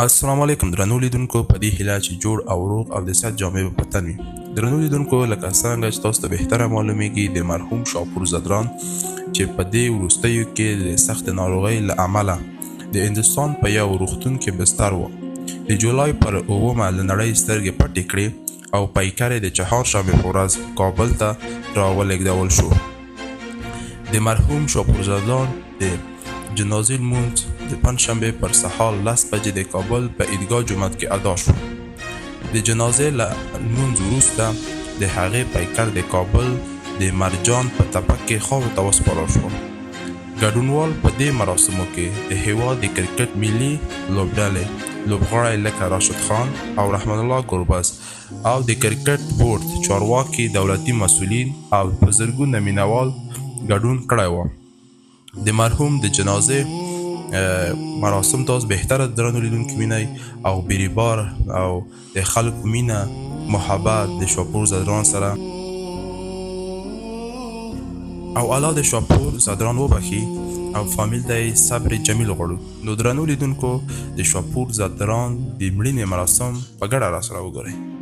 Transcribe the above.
السلام علیکم درنو لیدونکو، په دې هیله چې جوړ او روغ او د صحت جامې په تن وي. درنو لیدونکو، لکه څنګه چې تاسو ته بهتره معلومیږي، د مرحوم شاپور زدران چې په دې وروستیو کې د سخت ناروغۍ له امله د هندوستان په یو روغتون کې بستر و. د جولای پر 9 له نړۍ سترګې پټې کړې او پیکر یې د چهارشنبې په ورځ کابل ته راولېږدول شو. د مرحوم شاپور زدران د جنازې لمونځ د پنجشنبې پر سهار 10 بجې د کابل په عیدګاه جومات کې ادا شو. د جنازې له لمونځ وروسته د هغې پیکر د کابل د مرجان په تپه کې خاورو ته وسپارل شو. ګډونوال په دې مراسمو کې د هېواد د کرکټ ملي لوبډلې لوبغاړی لکه راشد خان او رحمت الله ګربز او د کرکټ بورډ چارواکي، دولتي مسؤلین او په زرګونه مینوال ګډون کړی و. د مرحوم د جنازې مراسم تاسو بهتره درنو لیدونکي وینئ او بریبار او د خلکو مینه محبت د شاپور زدران سره او الله د شاپور زدران وبخي او فامیل ته یې صبر جمیل غواړو. نو درنو لیدونکو، د شاپور زدران د مړینې مراسم په ګډه راسره وګورئ.